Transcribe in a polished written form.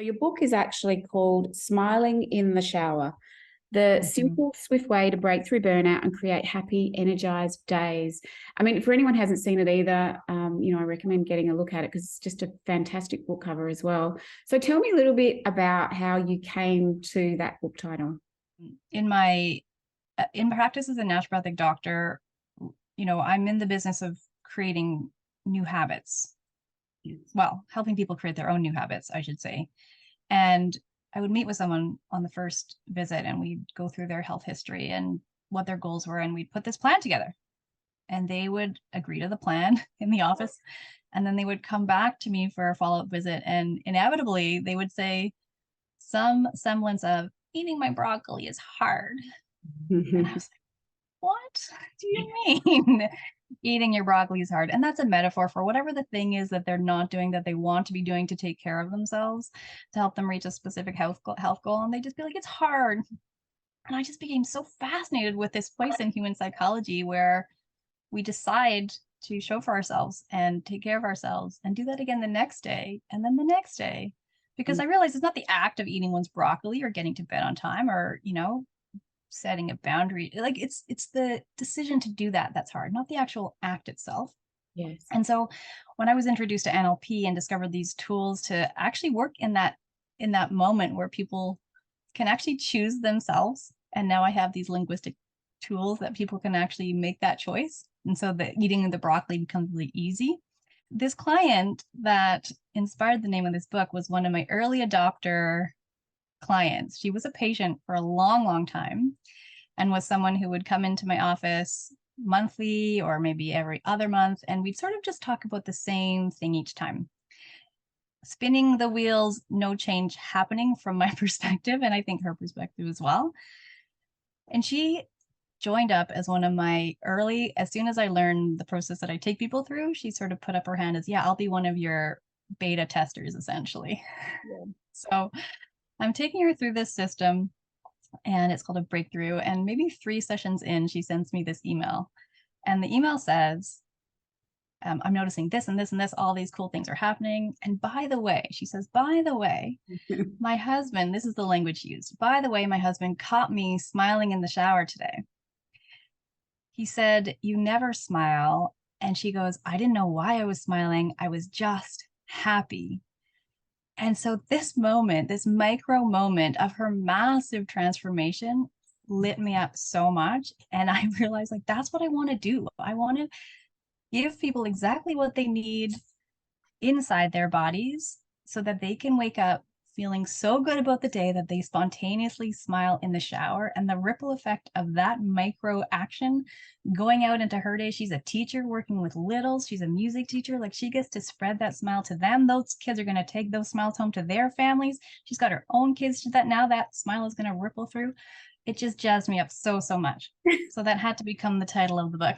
So your book is actually called Smiling in the Shower, the simple, swift way to break through burnout and create happy, energized days. I mean, for anyone who hasn't seen it either, I recommend getting a look at it because it's just a fantastic book cover as well. So tell me a little bit about how you came to that book title. In practice as a naturopathic doctor, I'm in the business of creating new habits. Well, helping people create their own new habits, I should say. And I would meet with someone on the first visit and we'd go through their health history and what their goals were. And we'd put this plan together and they would agree to the plan in the office. And then they would come back to me for a follow-up visit. And inevitably they would say some semblance of eating my broccoli is hard. And I was like, what do you mean? Eating your broccoli is hard. And that's a metaphor for whatever the thing is that they're not doing that they want to be doing to take care of themselves, to help them reach a specific health goal. And they just be like, it's hard. And I just became so fascinated with this place in human psychology where we decide to show for ourselves and take care of ourselves and do that again the next day and then the next day. Because I realized it's not the act of eating one's broccoli or getting to bed on time or, setting a boundary. Like it's the decision to do that that's hard, not the actual act itself. Yes. And so when I was introduced to NLP and discovered these tools to actually work in that moment where people can actually choose themselves, and now I have these linguistic tools that people can actually make that choice, and so that eating the broccoli becomes really easy. This client that inspired the name of this book was one of my early adopter clients. She was a patient for a long, long time and was someone who would come into my office monthly or maybe every other month. And we'd sort of just talk about the same thing each time. Spinning the wheels, no change happening from my perspective, and I think her perspective as well. And she joined up as one of my early, as soon as I learned the process that I take people through, she sort of put up her hand as, yeah, I'll be one of your beta testers, essentially. Yeah. So I'm taking her through this system and it's called a breakthrough. And maybe 3 sessions in, she sends me this email. And the email says, I'm noticing this and this and this, all these cool things are happening. And by the way, she says, by the way, my husband, this is the language used. By the way, my husband caught me smiling in the shower today. He said, you never smile. And she goes, I didn't know why I was smiling. I was just happy. And so this moment, this micro moment of her massive transformation lit me up so much. And I realized, like, that's what I want to do. I want to give people exactly what they need inside their bodies so that they can wake up feeling so good about the day that they spontaneously smile in the shower. And the ripple effect of that micro action going out into her day. She's a teacher working with littles. She's a music teacher. Like, she gets to spread that smile to them. Those kids are going to take those smiles home to their families. She's got her own kids that now that smile is going to ripple through. It just jazzed me up so much. So that had to become the title of the book.